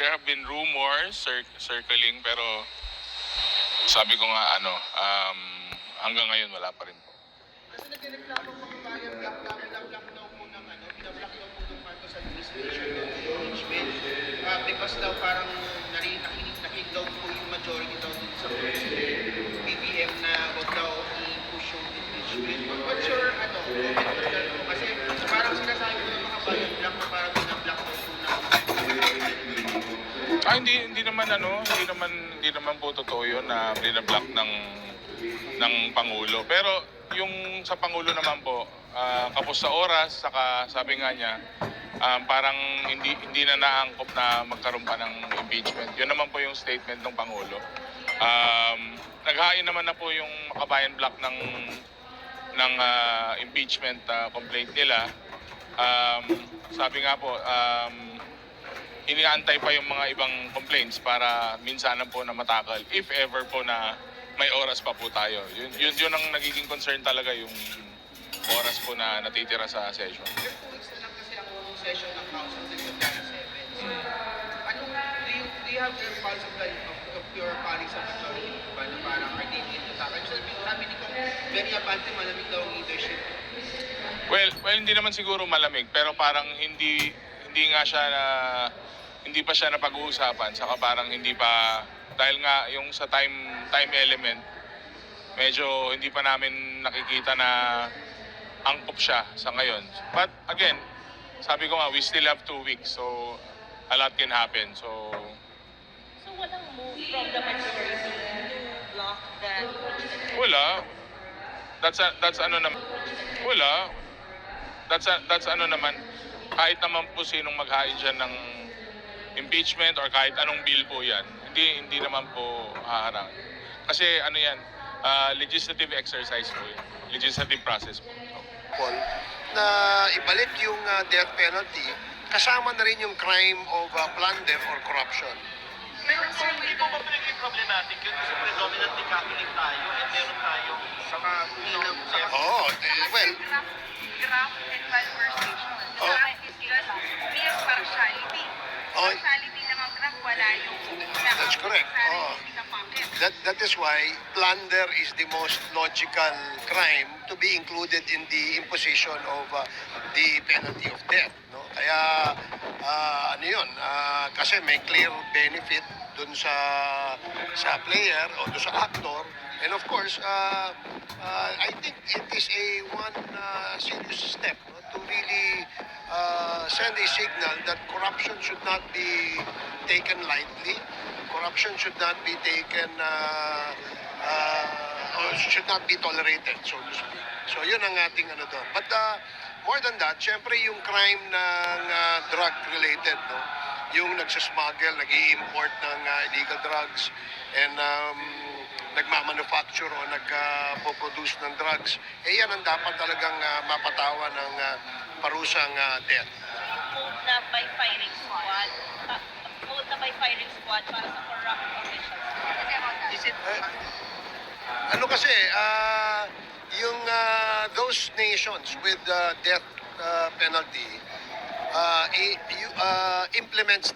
there have been rumors circling, pero sabi ko nga hanggang ngayon wala pa rin po. Kasi nagreklamo mga bayan, black daw po ng binablock daw po ng Marcos administration ng impeachment. Because daw parang nakinig daw po yung majority daw dun sa BBM na wag daw i-push yung impeachment. What's your comment on that po? Kasi parang sinasabi ko ng mga bayan, black na parang binablock daw po ng Hindi naman po totoo 'yun na binablock ng pangulo. Pero yung sa pangulo naman po, kapos sa oras, saka sabi nga niya, parang hindi na naangkop na magkaroon pa ng impeachment. 'Yun naman po yung statement ng pangulo. Naghain naman na po yung Makabayan Block ng impeachment complaint nila. Sabi nga po, iniaantay pa yung mga ibang complaints para minsanan po na matakal if ever po na may oras pa po tayo. Yun ang nagiging concern talaga, yung oras po na natitira sa session. 2 weeks na lang kasi ang session ng House of September 7. So, do you have the pulse of your colleagues at majority ba na parang are they into takal? Sabi ni Kong, very abante, malamig daw ang leadership. Well, hindi naman siguro malamig, pero parang hindi pa siya napag-uusapan, saka parang hindi pa, dahil nga yung sa time element, medyo hindi pa namin nakikita na angkop siya sa ngayon. But again, sabi ko nga, we still have 2 weeks, so a lot can happen. So walang move from the majority to block the impeachment? wala. That's ano naman. Wala. That's ano naman. Kahit naman po sinong maghain dyan ng impeachment or kahit anong bill po yan, hindi naman po haharang. Kasi ano yan, legislative exercise po yun. Legislative process po. Na ibalik yung death penalty, kasama na rin yung crime of plunder or corruption. Pero sir, hindi po ba naging problematic yun? Kasi predominantly Catholic tayo at meron tayong saka ilang Oh, well, Graph and conversation. Oh. Is just mere partiality. Oh. Partiality ng ang graph, wala yung That's correct. Oh. sa pocket. that is why plunder is the most logical crime to be included in the imposition of the penalty of death. No? Kaya ano yun, kasi may clear benefit dun sa player o dun sa actor. And of course, I think it is a one serious step, no, to really send a signal that corruption should not be taken lightly. Corruption should not be taken or should not be tolerated, so to speak. So yun ang ating ano doon. But more than that, syempre yung crime ng drug-related, no? Yung nagsasmuggle, nag-i-import ng illegal drugs, and nagmamanufacture o nagpo-produce ng drugs, yan ang dapat talagang mapatawa ng parusang death. Vote na by firing squad. Vote na by firing squad para sa corrupt officials. Is it Ano kasi, yung those nations with death penalty implements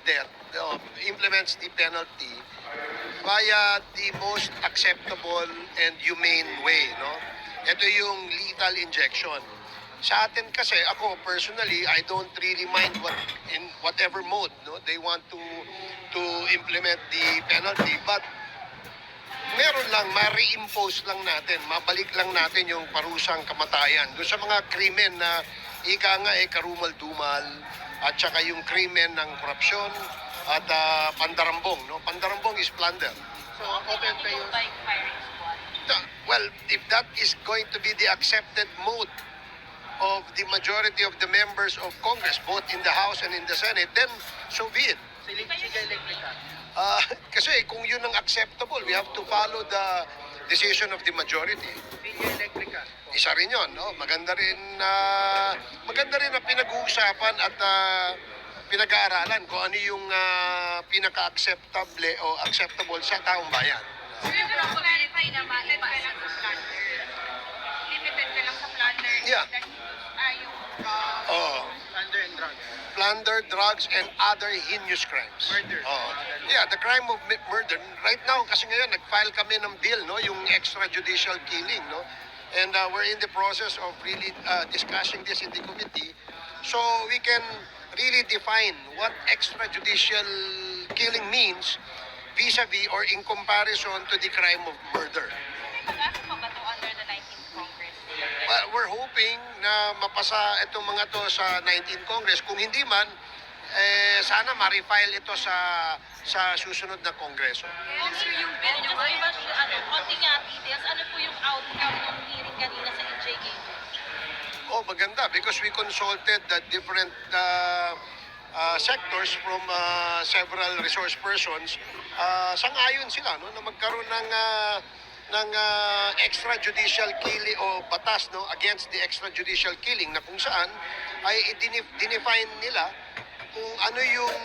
the penalty via the most acceptable and humane way, no? Ito yung lethal injection. Sa atin kasi, ako personally, I don't really mind in whatever mode, no, they want to implement the penalty, but meron lang, ma-reimpose lang natin, mabalik lang natin yung parusang kamatayan doon sa mga krimen na ika nga karumal-dumal, at saka yung krimen ng korupsyon at pandarambong, no? Pandarambong is plunder. so open kayo? By firing squad. Well, if that is going to be the accepted mode of the majority of the members of Congress, both in the House and in the Senate, then so be it. Sige, elektrika. Kasi kung yun ang acceptable, we have to follow the decision of the majority. Sige, elektrika. Isa rin yun, no? Maganda rin na pinag-uusapan at pinag-aaralan kung ano yung pinaka-acceptable o acceptable sa taong bayan. Sir, yung clarify naman, limited ka lang sa plunder. Limited ka lang sa plunder. Yeah. Yung Oh, Plunder and drugs. plunder, drugs, and other heinous crimes. Murder. Oo. Yeah, the crime of murder. Right now, kasi ngayon, nag-file kami ng bill, no? Yung extrajudicial killing, no? And we're in the process of really discussing this in the committee so we can really define what extrajudicial killing means vis-a-vis or in comparison to the crime of murder. Pag-asa pa ba ito under the 19th Congress? Well, we're hoping na mapasa itong mga to sa 19th Congress. Kung hindi man, sana ma-refile ito sa susunod na Kongreso. Sir, yung bill nyo ba, konting details, ano po yung outcome ng hearing kanina sa EJK? Oh, maganda because we consulted the different sectors from several resource persons. Sang-ayon sila no na magkaroon ng extrajudicial killing o batas no against the extrajudicial killing na kung saan ay dinefine nila kung ano yung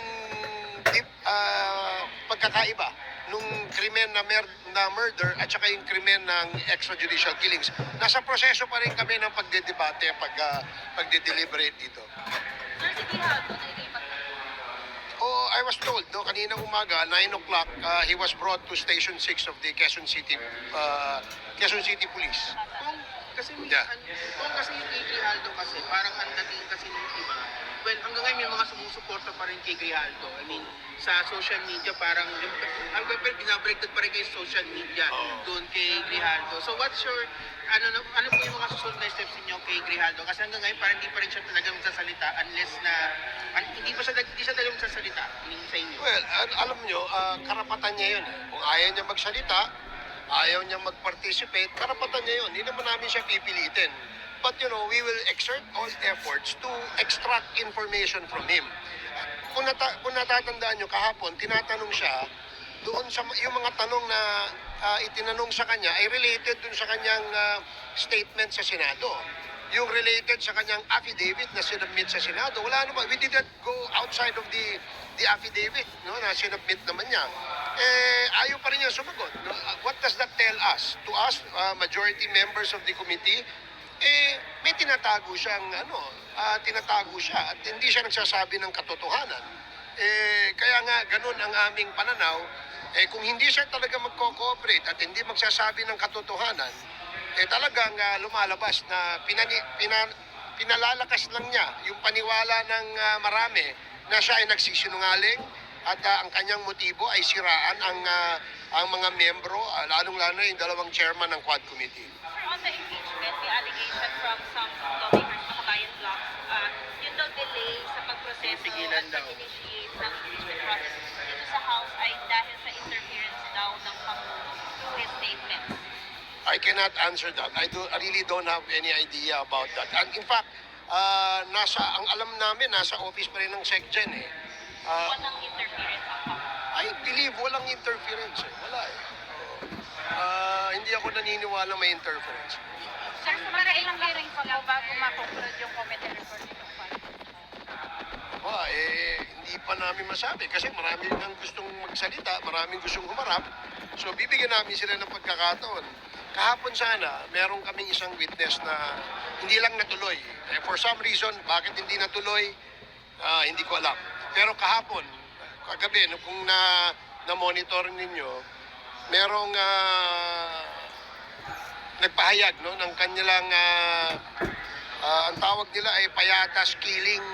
pagkakaiba nung krimen na murder at saka yung krimen ng extrajudicial killings. Nasa proseso pa rin kami ng pagdedebate, pagde-deliberate dito. Sir, si Grijaldo, nilipat na. Oh, I was told, no, kanina umaga, 9 o'clock, he was brought to Station 6 of the Quezon City Police. Yeah. Kung kasi yung kay Grijaldo kasi, parang ang dating kasi nung iba, well, hanggang ngayon may mga sumusuporta pa rin kay Grijaldo. I mean, sa social media parang, binabreakdown pa rin kayo sa social media doon kay Grijaldo. So what's your, ano po yung mga susunod na steps niyo kay Grijaldo? Kasi hanggang ngayon parang hindi pa rin siya talagang magsasalita unless na, hindi siya talagang magsasalita sa inyo. Well, alam nyo, karapatan niya yun. Kung ayaw niya magsalita, ayaw niya mag-participate, karapatan niya yun. Hindi naman namin siya pipilitin. But you know, we will exert all efforts to extract information from him. Kung natatandaan nyo, kahapon, tinatanong siya, doon sa yung mga tanong na itinanong sa kanya ay related dun sa kanyang statement sa Senado. Yung related sa kanyang affidavit na sinubmit sa Senado, wala naman. We didn't go outside of the affidavit no, na sinubmit naman niya. Ayaw pa rin niya sumagot. No? What does that tell us? To us, majority members of the committee, may tinatago siyang tinatago siya at hindi siya nagsasabi ng katotohanan. Kaya nga ganun ang aming pananaw. Kung hindi siya talaga magko-cooperate at hindi magsasabi ng katotohanan, talagang lumalabas na pinalalakas lang niya yung paniwala ng marami na siya ay nagsisinungaling at ang kanyang motibo ay siraan ang mga membro, lalong-lalo yung dalawang chairman ng Quad Committee. Sir, on the impeachment, may allegation from some lawmakers sa Kabayan Blocks, yun daw delay sa pagproseso Pigilan at daw. pag-initiate ng impeachment process dito sa House ay dahil sa interference daw ng Pangulo through his statements. I cannot answer that. I really don't have any idea about that. And in fact, ang alam namin, nasa office pa rin ng SecGen eh. Walang interference ang Pangulo. I believe walang interference eh. Wala eh. Hindi ako naniniwala may interference. Sir, sa mga ilang hearings pa po bago makonclude yung committee report nitong file? Hindi pa namin masabi kasi marami nang gustong magsalita, maraming gustong humarap. So bibigyan namin sila ng pagkakataon. Kahapon sana, meron kaming isang witness na hindi lang natuloy. For some reason, bakit hindi natuloy, hindi ko alam. Pero kahapon, kagabi, kung na-monitor ninyo, merong nagpahayag no, ng kanilang, ang tawag nila ay payatas killing.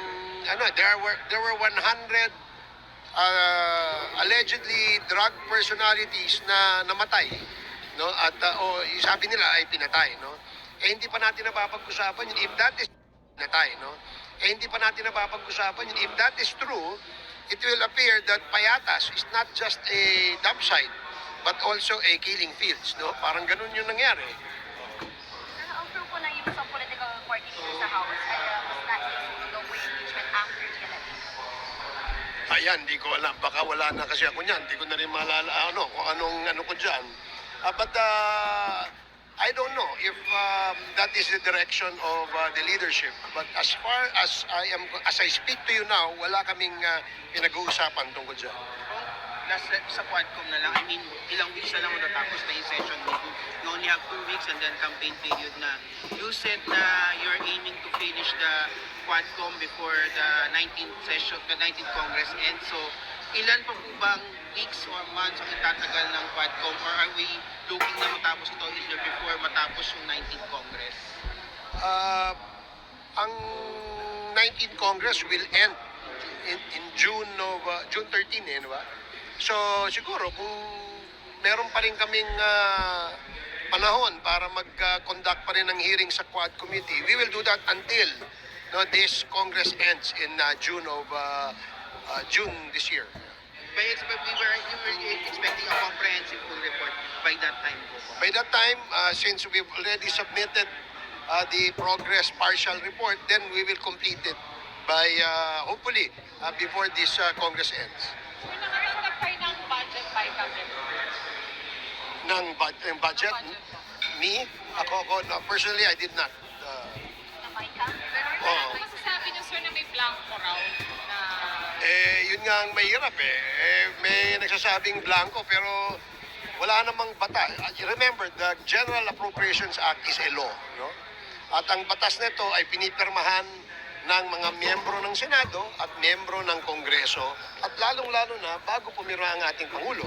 There were 100 allegedly drug personalities na namatay, no? At sabi nila ay pinatay, no? Hindi pa natin napapag-usapan yun if that is pinatay, no? Hindi pa natin napapag-usapan yun if that is true. It will appear that Payatas is not just a dump site but also a killing fields, no? Parang ganun yung nangyari. Ang true po na yung isang political party dito sa House ay mas nais to go with impeachment after the election. Ayan, di ko alam. Baka wala na kasi ako niyan. Di ko na rin maalala kung anong ko dyan. But I don't know if that is the direction of the leadership. But as far as I speak to you now, wala kaming pinag-uusapan tungkol dyan. sa Quadcom na lang, I mean, ilang weeks na lang matatapos na yung session meeting. You only have 2 weeks and then campaign period na. You said na you're aiming to finish the Quadcom before the 19th session, the 19th Congress ends. So, ilan pa po bang weeks or months ang itatagal ng Quadcom, or are we looking na matapos ito either before matapos yung 19th Congress? Ang 19th Congress will end in June 13 di ba? So siguro kung meron pa rin kaming panahon para mag-conduct pa rin ng hearing sa Quad Committee, we will do that until this Congress ends in June this year. But you were expecting a comprehensive full report by that time po ba? By that time, since we've already submitted the progress partial report, then we will complete it by hopefully before this Congress ends. Nakatanggap kayo ng budget by cabinet? Ng budget, me, ako, no, personally, I did not. Na may ka? Pero Oo. Ano masasabi niyo, sir, na may blanco raw na Yun nga ang mahirap may nagsasabing blanco pero wala namang bata. Remember, the General Appropriations Act is a law, no? At ang batas nito ay pinipirmahan ng mga miyembro ng Senado at miyembro ng Kongreso at lalong-lalo na bago pumirma ang ating Pangulo.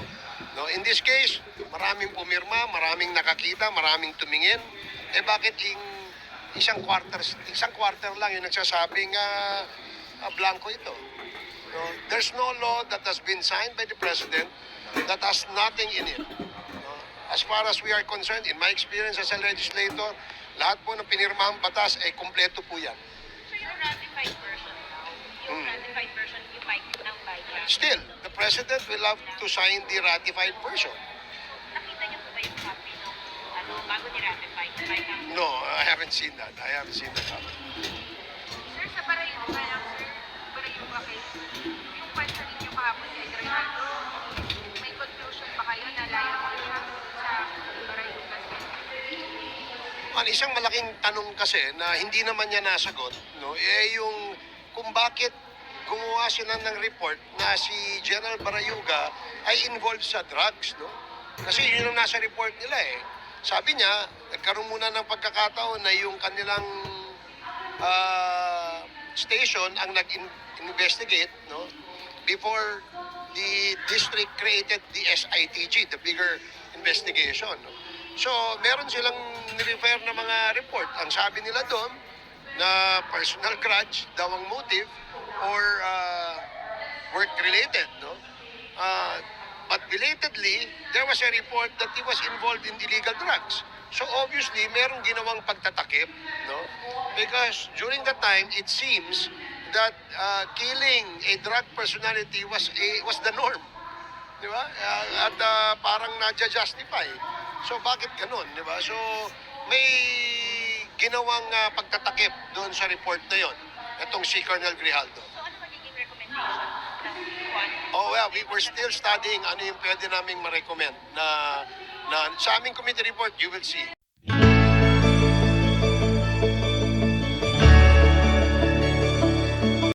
No, in this case, maraming pumirma, maraming nakakita, maraming tumingin. Bakit isang quarter lang yung nagsasabing blanco ito? No, there's no law that has been signed by the President that has nothing in it. No? As far as we are concerned, in my experience as a legislator, lahat po ng pinirmahang batas ay kumpleto po yan. so yung ratified version now? Yung ratified version, yung mic ng bayan. Still, the President will have to sign the ratified version. Nakita niyo po ba yung copy ng bago ni-ratify? No, I haven't seen that. I haven't seen that happen. Sir, sa Barayuga lang, sir. Barayuga kayo. Yung question ninyo kahapon kay Renato, may conclusion pa kayo na layo mo siya sa Barayuga, sir? Isang malaking tanong kasi na hindi naman niya nasagot, no, yung kung bakit gumawa sila ng report na si General Barayuga ay involved sa drugs, no? Kasi yun ang nasa report nila Sabi niya, nagkaroon muna ng pagkakataon na yung kanilang station ang nag-investigate, no? Before the district created the SITG, the bigger investigation, no? So, meron silang nirefer na mga report. Ang sabi nila doon, na personal grudge daw ang motive or work-related, no? But belatedly, there was a report that he was involved in illegal drugs. So obviously, merong ginawang pagtatakip, no? Because during that time, it seems that killing a drug personality was the norm. Di ba? At parang nadja-justify. So bakit ganun, di ba? So may ginawang pagtatakip doon sa report na yon, itong si Colonel Grijaldo. So ano magiging recommendation ng Quad? Oh well, we're still studying ano yung pwede naming ma-recommend na sa aming committee report, you will see.